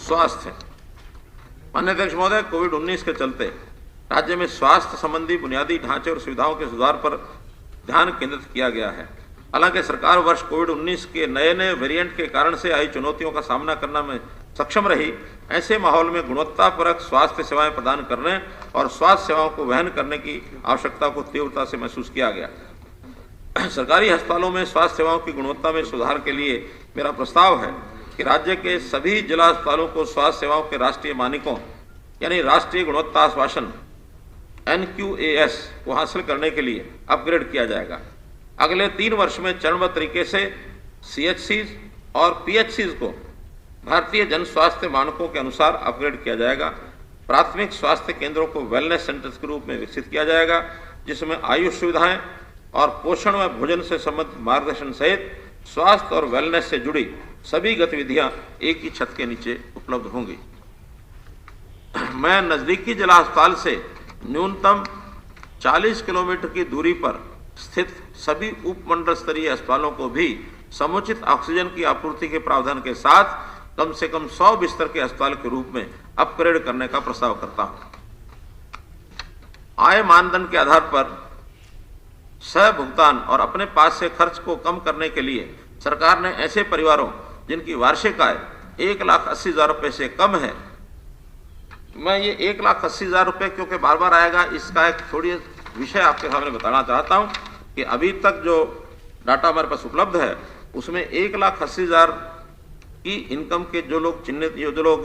स्वास्थ्य। माननीय अध्यक्ष महोदय, कोविड-19 के चलते राज्य में स्वास्थ्य संबंधी बुनियादी ढांचे और सुविधाओं के सुधार पर ध्यान केंद्रित किया गया है। हालांकि सरकार वर्ष कोविड-19 के नए वेरिएंट के कारण से आई चुनौतियों का सामना करने में सक्षम रही। ऐसे माहौल में गुणवत्तापरक स्वास्थ्य सेवाएं प्रदान करने और स्वास्थ्य सेवाओं को वहन करने की आवश्यकता को तीव्रता से महसूस किया गया। सरकारी अस्पतालों में स्वास्थ्य सेवाओं की गुणवत्ता में सुधार के लिए मेरा प्रस्ताव है कि राज्य के सभी जिला अस्पतालों को स्वास्थ्य सेवाओं के राष्ट्रीय मानकों यानी राष्ट्रीय गुणवत्ता आश्वासन NQAS को हासिल करने के लिए अपग्रेड किया जाएगा। अगले 3 वर्ष में चरणबद्ध तरीके से CHCs और PHCs को भारतीय जन स्वास्थ्य मानकों के अनुसार अपग्रेड किया जाएगा। प्राथमिक स्वास्थ्य केंद्रों को वेलनेस सेंटर्स के रूप में विकसित किया जाएगा, जिसमें आयुष सुविधाएं और पोषण व भोजन से संबंधित मार्गदर्शन सहित स्वास्थ्य और वेलनेस से जुड़ी सभी गतिविधियां एक ही छत के नीचे उपलब्ध होंगी। मैं नजदीकी जिला अस्पताल से न्यूनतम 40 किलोमीटर की दूरी पर स्थित सभी उपमंडल स्तरीय अस्पतालों को भी समुचित ऑक्सीजन की आपूर्ति के प्रावधान के साथ कम से कम 100 बिस्तर के अस्पताल के रूप में अपग्रेड करने का प्रस्ताव करता हूं। आय मानदंड के आधार पर सह भुगतान और अपने पास से खर्च को कम करने के लिए सरकार ने ऐसे परिवारों जिनकी वार्षिक आय 1,80,000 रुपये से कम है, मैं ये 1,80,000 रुपये क्योंकि बार बार आएगा, इसका एक थोड़ी विषय आपके सामने बताना चाहता हूं कि अभी तक जो डाटा हमारे पास उपलब्ध है उसमें 1,80,000 की इनकम के जो लोग चिन्हित, जो लोग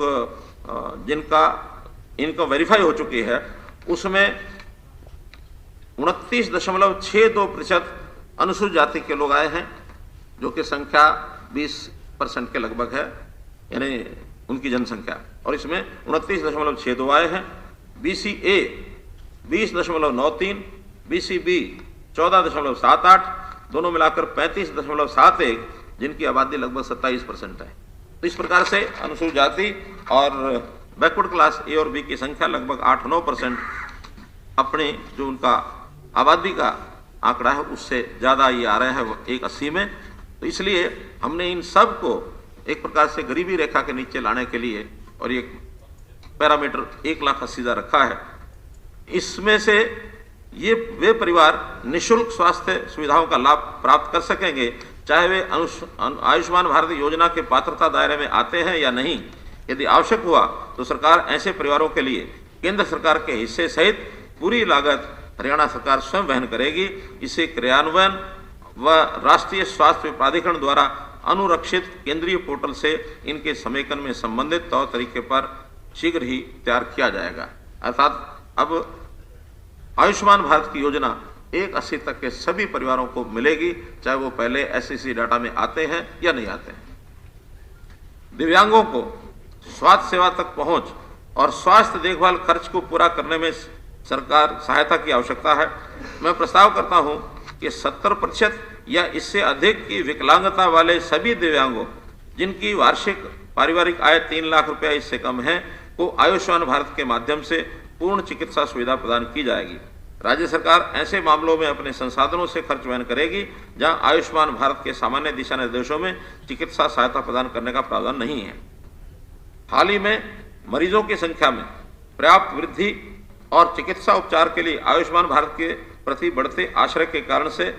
जिनका इनकम वेरीफाई हो चुकी है, उसमें 29.62% अनुसूचित जाति के लोग आए हैं, जो कि संख्या 20% के लगभग है, यानी उनकी जनसंख्या, और इसमें 29.62 आए हैं। BCA 20.93, BCB 14.78, दोनों मिलाकर 35.71, जिनकी आबादी लगभग 27% है। तो इस प्रकार से अनुसूचित जाति और बैकवर्ड क्लास A और B की संख्या लगभग 8-9% अपने जो उनका आबादी का आंकड़ा है उससे ज़्यादा ये आ रहा है 180 में। तो इसलिए हमने इन सब को एक प्रकार से गरीबी रेखा के नीचे लाने के लिए और ये पैरामीटर 1,80,000 रखा है। इसमें से ये वे परिवार निःशुल्क स्वास्थ्य सुविधाओं का लाभ प्राप्त कर सकेंगे, चाहे वे आयुष्मान भारत योजना के पात्रता दायरे में आते हैं या नहीं। यदि आवश्यक हुआ तो सरकार ऐसे परिवारों के लिए केंद्र सरकार के हिस्से सहित पूरी लागत हरियाणा सरकार स्वयं वहन करेगी। इसे क्रियान्वयन व राष्ट्रीय स्वास्थ्य प्राधिकरण द्वारा अनुरक्षित केंद्रीय पोर्टल से इनके समेकन में संबंधित तौर तरीके पर शीघ्र ही तैयार किया जाएगा। अर्थात अब आयुष्मान भारत की योजना 180 तक के सभी परिवारों को मिलेगी, चाहे वो पहले SCC डाटा में आते हैं या नहीं आते हैं। दिव्यांगों को स्वास्थ्य सेवा तक पहुंच और स्वास्थ्य देखभाल खर्च को पूरा करने में सरकार सहायता की आवश्यकता है। मैं प्रस्ताव करता हूं कि 70% या इससे अधिक की विकलांगता वाले सभी दिव्यांगों जिनकी वार्षिक पारिवारिक आय 3 लाख रुपया इससे कम है को आयुष्मान भारत के माध्यम से पूर्ण चिकित्सा सुविधा प्रदान की जाएगी। राज्य सरकार ऐसे मामलों में अपने संसाधनों से खर्च वहन करेगी जहां आयुष्मान भारत के सामान्य दिशा निर्देशों में चिकित्सा सहायता प्रदान करने का प्रावधान नहीं है। हाल ही में मरीजों की संख्या में पर्याप्त वृद्धि और चिकित्सा उपचार के लिए आयुष्मान भारत के प्रति बढ़ते आश्रय के कारण से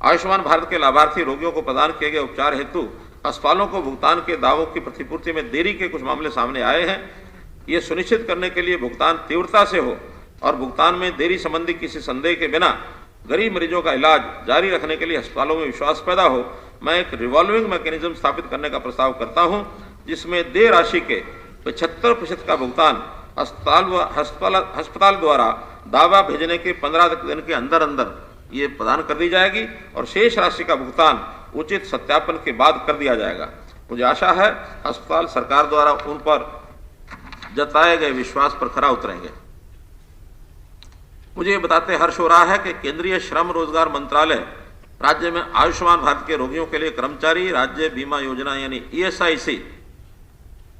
आयुष्मान भारत के लाभार्थी रोगियों को प्रदान किए गए उपचार हेतु अस्पतालों को भुगतान के दावों की प्रतिपूर्ति में देरी के कुछ मामले सामने आए हैं। ये सुनिश्चित करने के लिए भुगतान तीव्रता से हो और भुगतान में देरी संबंधी किसी संदेह के बिना गरीब मरीजों का इलाज जारी रखने के लिए अस्पतालों में विश्वास पैदा हो, मैं एक रिवॉल्विंग मैकेनिज्म स्थापित करने का प्रस्ताव करता हूं, जिसमें देय राशि के 75% का भुगतान अस्पताल द्वारा दावा भेजने के 15 दिन के अंदर अंदर ये प्रदान कर दी जाएगी और शेष राशि का भुगतान उचित सत्यापन के बाद कर दिया जाएगा। मुझे आशा है अस्पताल सरकार द्वारा उन पर जताए गए विश्वास पर खरा उतरेंगे। मुझे ये बताते हर्ष हो रहा है कि केंद्रीय श्रम रोजगार मंत्रालय राज्य में आयुष्मान भारत के रोगियों के लिए कर्मचारी राज्य बीमा योजना यानी ESIC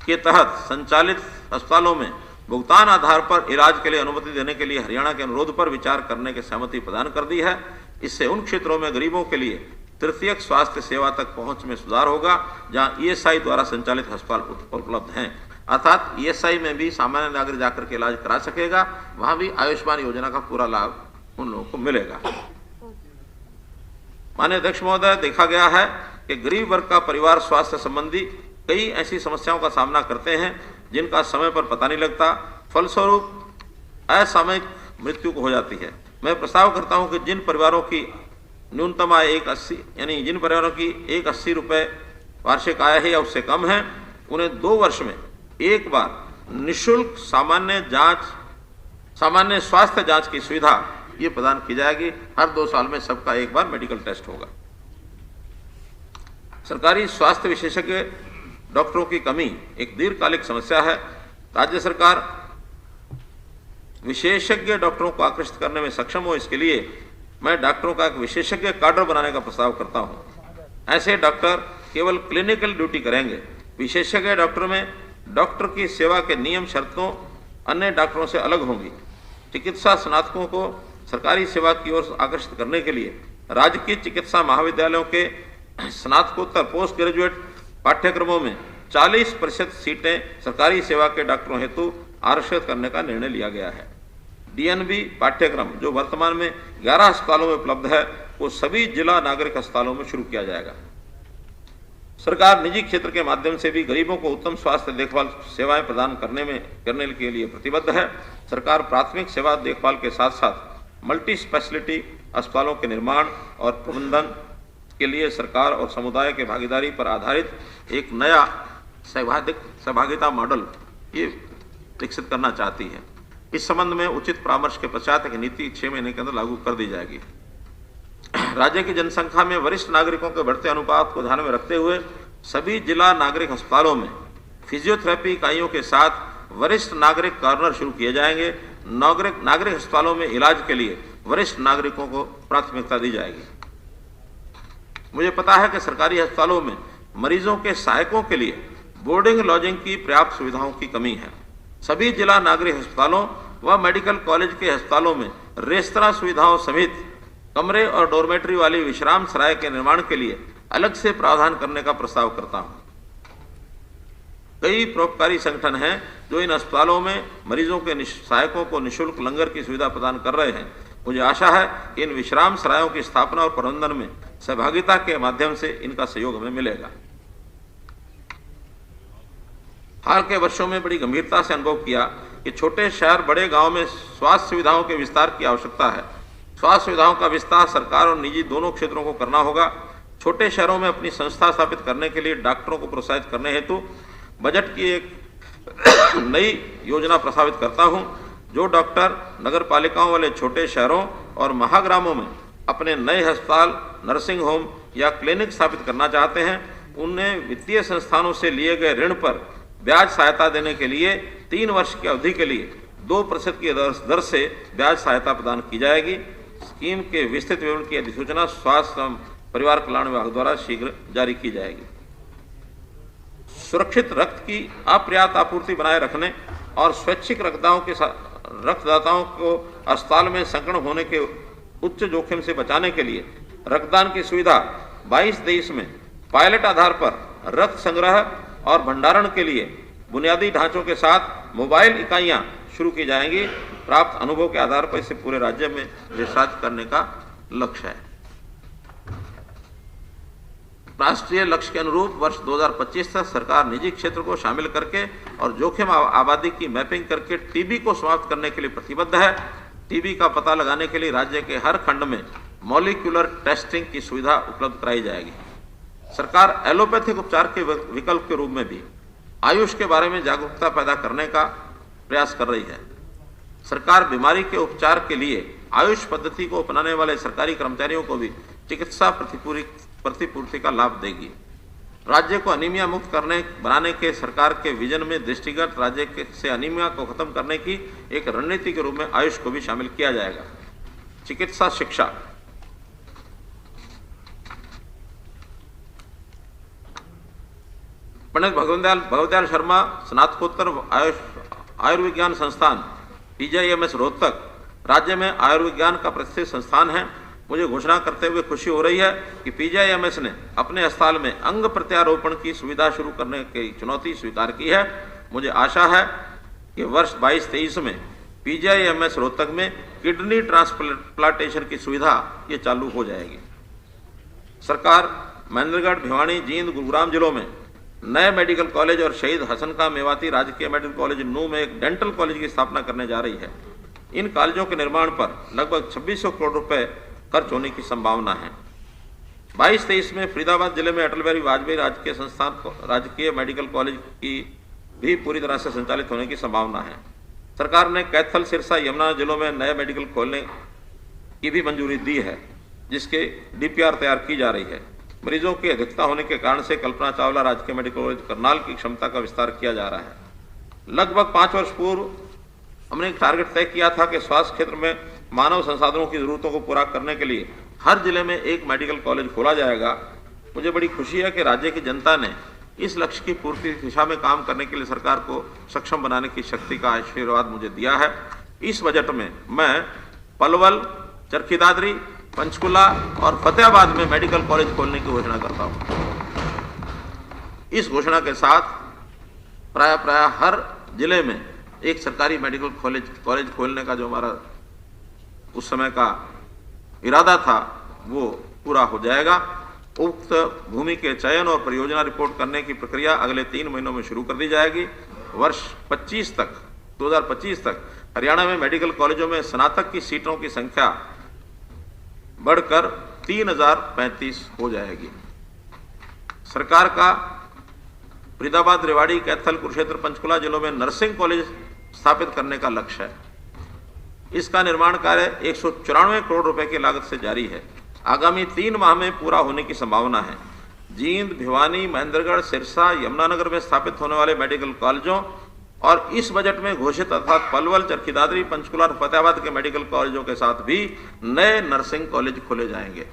के तहत संचालित अस्पतालों में भुगतान आधार पर इलाज के लिए अनुमति देने के लिए हरियाणा के अनुरोध पर विचार करने की सहमति प्रदान कर दी है। इससे उन क्षेत्रों में गरीबों के लिए तृतीयक स्वास्थ्य सेवा तक पहुंच में सुधार होगा जहां ESI द्वारा संचालित अस्पताल उपलब्ध हैं। अर्थात ईएसआई में भी सामान्य नागरिक जाकर के इलाज करा सकेगा, वहां भी आयुष्मान योजना का पूरा लाभ उन लोगों को मिलेगा। माननीय अध्यक्ष महोदय, देखा गया है कि गरीब वर्ग का परिवार स्वास्थ्य संबंधी कई ऐसी समस्याओं का सामना करते हैं जिनका समय पर पता नहीं लगता, फलस्वरूप असामयिक मृत्यु हो जाती है। मैं प्रस्ताव करता हूं कि जिन परिवारों की न्यूनतम आय 180 यानी जिन परिवारों की 180 रुपये वार्षिक आय है या उससे कम है, उन्हें 2 वर्ष में एक बार निःशुल्क सामान्य स्वास्थ्य जांच की सुविधा ये प्रदान की जाएगी। हर 2 साल में सबका एक बार मेडिकल टेस्ट होगा। सरकारी स्वास्थ्य विशेषज्ञ डॉक्टरों की कमी एक दीर्घकालिक समस्या है। राज्य सरकार विशेषज्ञ डॉक्टरों को आकर्षित करने में सक्षम हो, इसके लिए मैं डॉक्टरों का एक विशेषज्ञ काडर बनाने का प्रस्ताव करता हूं। ऐसे डॉक्टर केवल क्लिनिकल ड्यूटी करेंगे। विशेषज्ञ डॉक्टर में डॉक्टर की सेवा के नियम शर्तों अन्य डॉक्टरों से अलग होंगी। चिकित्सा स्नातकों को सरकारी सेवा की ओर आकर्षित करने के लिए राजकीय चिकित्सा महाविद्यालयों के स्नातकोत्तर पोस्ट ग्रेजुएट पाठ्यक्रमों में 40% सीटें सरकारी सेवा के डॉक्टरों हेतु आरक्षित करने का निर्णय लिया गया है। डीएनबी पाठ्यक्रम जो वर्तमान में 11 अस्पतालों में उपलब्ध है, वो सभी जिला नागरिक अस्पतालों में शुरू किया जाएगा। सरकार निजी क्षेत्र के माध्यम से भी गरीबों को उत्तम स्वास्थ्य देखभाल सेवाएं प्रदान करने के लिए प्रतिबद्ध है। सरकार प्राथमिक सेवा देखभाल के साथ साथ मल्टी स्पेशलिटी अस्पतालों के निर्माण और प्रबंधन के लिए सरकार और समुदाय के भागीदारी पर आधारित एक नया सहभागिता मॉडल ये विकसित करना चाहती है। इस संबंध में उचित परामर्श के पश्चात एक नीति 6 महीने के अंदर लागू कर दी जाएगी। राज्य की जनसंख्या में वरिष्ठ नागरिकों के बढ़ते अनुपात को ध्यान में रखते हुए सभी जिला नागरिक अस्पतालों में फिजियोथेरेपी इकाइयों के साथ वरिष्ठ नागरिक कॉर्नर शुरू किए जाएंगे। नागरिक अस्पतालों में इलाज के लिए वरिष्ठ नागरिकों को प्राथमिकता दी जाएगी। मुझे पता है कि सरकारी अस्पतालों में मरीजों के सहायकों के लिए बोर्डिंग लॉजिंग की पर्याप्त सुविधाओं की कमी है। सभी जिला नागरिक अस्पतालों व मेडिकल कॉलेज के अस्पतालों में रेस्तरां सुविधाओं समेत कमरे और डॉर्मेटरी वाली विश्राम सराय के निर्माण के लिए अलग से प्रावधान करने का प्रस्ताव करता हूं। कई परोपकारी संगठन हैं जो इन अस्पतालों में मरीजों के सहायकों को निःशुल्क लंगर की सुविधा प्रदान कर रहे हैं। मुझे आशा है कि इन विश्राम सरायों की स्थापना और प्रबंधन में सहभागिता के माध्यम से इनका सहयोग हमें मिलेगा। हाल के वर्षों में बड़ी गंभीरता से अनुभव किया कि छोटे शहर बड़े गांव में स्वास्थ्य सुविधाओं के विस्तार की आवश्यकता है। स्वास्थ्य सुविधाओं का विस्तार सरकार और निजी दोनों क्षेत्रों को करना होगा। छोटे शहरों में अपनी संस्था स्थापित करने के लिए डॉक्टरों को प्रोत्साहित करने हेतु बजट की एक नई योजना प्रस्तावित करता हूं। जो डॉक्टर नगर पालिकाओं वाले छोटे शहरों और महाग्रामों में अपने नए अस्पताल, नर्सिंग होम या क्लिनिक स्थापित करना चाहते हैं, उन्हें वित्तीय संस्थानों से लिए गए ऋण पर ब्याज सहायता देने के लिए 3 वर्ष की अवधि के लिए 2% की दर से ब्याज सहायता प्रदान की जाएगी। स्कीम के विस्तृत विवरण की अधिसूचना स्वास्थ्य एवं परिवार कल्याण विभाग द्वारा शीघ्र जारी की जाएगी। सुरक्षित रक्त की अपर्याप्त आपूर्ति बनाए रखने और स्वैच्छिक रक्तदाताओं को अस्पताल में संक्रमण होने के उच्च जोखिम से बचाने के लिए रक्तदान की सुविधा 22 देश में पायलट आधार पर रक्त संग्रह और भंडारण के लिए बुनियादी ढांचों के साथ मोबाइल इकाइयां शुरू की जाएंगी। प्राप्त अनुभव के आधार पर इसे पूरे राज्य में विस्तारित करने का लक्ष्य है। राष्ट्रीय लक्ष्य के अनुरूप वर्ष 2025 तक सरकार निजी क्षेत्र को शामिल करके और जोखिम आबादी की मैपिंग करके टीबी को समाप्त करने के लिए प्रतिबद्ध है। टीबी का पता लगाने के लिए राज्य के हर खंड में मॉलिक्यूलर टेस्टिंग की सुविधा उपलब्ध कराई जाएगी। सरकार एलोपैथिक उपचार के विकल्प के रूप में भी आयुष के बारे में जागरूकता पैदा करने का प्रयास कर रही है। सरकार बीमारी के उपचार के लिए आयुष पद्धति को अपनाने वाले सरकारी कर्मचारियों को भी चिकित्सा प्रतिपूर्ति का लाभ देगी। राज्य को अनीमिया मुक्त बनाने के सरकार के विजन में दृष्टिगत राज्य से अनीमिया को खत्म करने की एक रणनीति के रूप में आयुष को भी शामिल किया जाएगा। चिकित्सा शिक्षा, पंडित भगवत शर्मा स्नातकोत्तर आयुर्विज्ञान संस्थान PGIMS रोहतक राज्य में आयुर्विज्ञान का प्रतिष्ठित संस्थान है। मुझे घोषणा करते हुए खुशी हो रही है कि PGIMS ने अपने अस्पताल में अंग प्रत्यारोपण की सुविधा शुरू करने की चुनौती स्वीकार की है। मुझे आशा है कि वर्ष 22-23 में PGIMS रोहतक में किडनी ट्रांसप्लांटेशन की सुविधा ये चालू हो जाएगी। सरकार महेंद्रगढ़, भिवानी, जींद, गुरुग्राम जिलों में नए मेडिकल कॉलेज और शहीद हसन खां मेवाती राजकीय मेडिकल कॉलेज नू में एक डेंटल कॉलेज की स्थापना करने जा रही है। इन कॉलेजों के निर्माण पर लगभग 2600 करोड़ रुपए खर्च होने की संभावना है। 22-23 में फरीदाबाद जिले में अटल बिहारी वाजपेयी राजकीय संस्थान राजकीय मेडिकल कॉलेज की भी पूरी तरह से संचालित होने की संभावना है। सरकार ने कैथल, सिरसा, यमुना जिलों में नए मेडिकल खोलने की भी मंजूरी दी है, जिसके DPR तैयार की जा रही है। मरीजों की अधिकता होने के कारण से कल्पना चावला राजकीय मेडिकल कॉलेज करनाल की क्षमता का विस्तार किया जा रहा है। लगभग 5 वर्ष पूर्व हमने एक टारगेट तय किया था कि स्वास्थ्य क्षेत्र में मानव संसाधनों की जरूरतों को पूरा करने के लिए हर जिले में एक मेडिकल कॉलेज खोला जाएगा। मुझे बड़ी खुशी है कि राज्य की जनता ने इस लक्ष्य की पूर्ति दिशा में काम करने के लिए सरकार को सक्षम बनाने की शक्ति का आशीर्वाद मुझे दिया है। इस बजट में मैं पलवल, चरखी दादरी, पंचकुला और फतेहाबाद में मेडिकल कॉलेज खोलने की घोषणा करता हूं। इस घोषणा के साथ प्राय हर जिले में एक सरकारी मेडिकल कॉलेज खोलने का जो हमारा उस समय का इरादा था वो पूरा हो जाएगा। उक्त भूमि के चयन और परियोजना रिपोर्ट करने की प्रक्रिया अगले 3 महीनों में शुरू कर दी जाएगी। वर्ष 2025 तक हरियाणा में मेडिकल कॉलेजों में स्नातक की सीटों की संख्या बढ़कर 3035 हो जाएगी। सरकार का फरीदाबाद, रेवाड़ी, कैथल, कुरुक्षेत्र, पंचकुला जिलों में नर्सिंग कॉलेज स्थापित करने का लक्ष्य है। इसका निर्माण कार्य 194 करोड़ रुपए की लागत से जारी है। आगामी 3 माह में पूरा होने की संभावना है। जींद, भिवानी, महेंद्रगढ़, सिरसा, यमुनानगर में स्थापित होने वाले मेडिकल कॉलेजों और इस बजट में घोषित अर्थात पलवल, चरखी दादरी, पंचकुला और फतेहाबाद के मेडिकल कॉलेजों के साथ भी नए नर्सिंग कॉलेज खोले जाएंगे।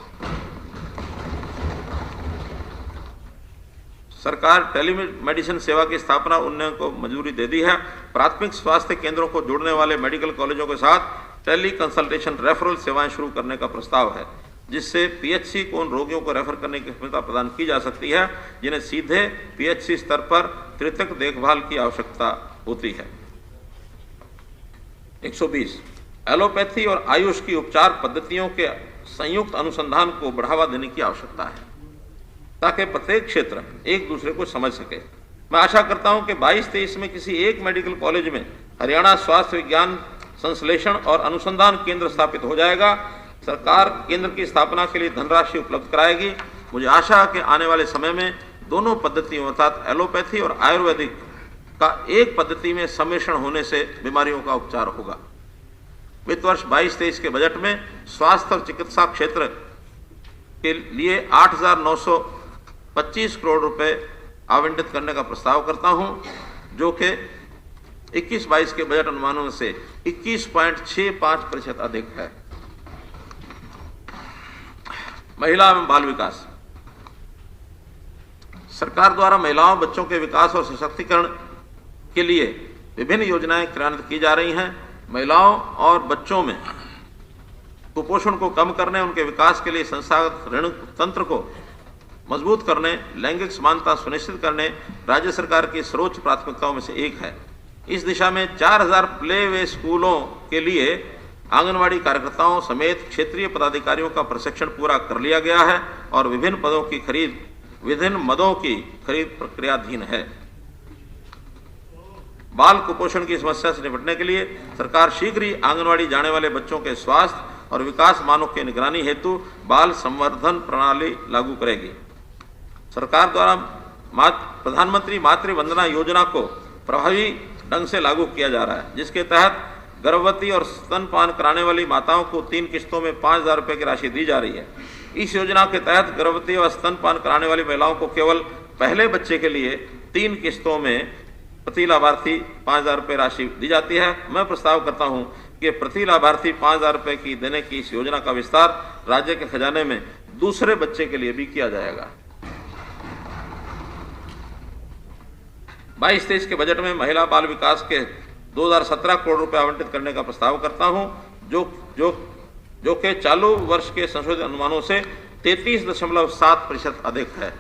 सरकार टेलीमेडिसिन सेवा की स्थापना उन्नयन को मंजूरी दे दी है। प्राथमिक स्वास्थ्य केंद्रों को जोड़ने वाले मेडिकल कॉलेजों के साथ टेली कंसल्टेशन रेफरल सेवाएं शुरू करने का प्रस्ताव है, जिससे PHC को उन रोगियों को रेफर करने की क्षमता प्रदान की जा सकती है जिन्हें सीधे PHC स्तर पर तृतीयक देखभाल की आवश्यकता होती है। 120 एलोपैथी और आयुष की उपचार पद्धतियों के संयुक्त अनुसंधान को बढ़ावा देने की आवश्यकता है ताकि प्रत्येक क्षेत्र एक दूसरे को समझ सके। मैं आशा करता हूं कि 22-23 में किसी एक मेडिकल कॉलेज में हरियाणा स्वास्थ्य विज्ञान संश्लेषण और अनुसंधान केंद्र स्थापित हो जाएगा। सरकार केंद्र की स्थापना के लिए धनराशि उपलब्ध कराएगी। मुझे आशा है कि आने वाले समय में दोनों पद्धतियों अर्थात एलोपैथी और आयुर्वेदिक का एक पद्धति में सम्मिश्रण होने से बीमारियों का उपचार होगा। वित्त वर्ष 22-23 के बजट में स्वास्थ्य और चिकित्सा क्षेत्र के लिए 8,925 करोड़ रुपए आवंटित करने का प्रस्ताव करता हूं, जो कि 21-22 के बजट अनुमानों से 21.65% अधिक है। महिला एवं बाल विकास। सरकार द्वारा महिलाओं, बच्चों के विकास और सशक्तिकरण के लिए विभिन्न योजनाएं क्रियान्वित की जा रही हैं। महिलाओं और बच्चों में कुपोषण को कम करने, उनके विकास के लिए संस्थागत ऋण तंत्र को मजबूत करने, लैंगिक समानता सुनिश्चित करने राज्य सरकार की सर्वोच्च प्राथमिकताओं में से एक है। इस दिशा में 4000 प्ले वे स्कूलों के लिए आंगनवाड़ी कार्यकर्ताओं समेत क्षेत्रीय पदाधिकारियों का प्रशिक्षण पूरा कर लिया गया है और विभिन्न मदों की खरीद प्रक्रियाधीन है। बाल कुपोषण की समस्या से निपटने के लिए सरकार शीघ्र ही आंगनवाड़ी जाने वाले बच्चों के स्वास्थ्य और विकास मानकों की निगरानी हेतु बाल संवर्धन प्रणाली लागू करेगी। सरकार द्वारा प्रधानमंत्री मातृ वंदना योजना को प्रभावी ढंग से लागू किया जा रहा है, जिसके तहत गर्भवती और स्तनपान कराने वाली माताओं को 3 किस्तों में 5,000 रुपये की राशि दी जा रही है। इस योजना के तहत गर्भवती और स्तनपान कराने वाली महिलाओं को केवल पहले बच्चे के लिए 3 किस्तों में प्रति लाभार्थी 5,000 रुपये राशि दी जाती है। मैं प्रस्ताव करता हूं कि प्रति लाभार्थी 5,000 रुपये की देने की इस योजना का विस्तार राज्य के खजाने में दूसरे बच्चे के लिए भी किया जाएगा। 22-23 के बजट में महिला बाल विकास के 2017 करोड़ रुपए आवंटित करने का प्रस्ताव करता हूं, जो कि चालू वर्ष के संशोधित अनुमानों से 33.7% अधिक है।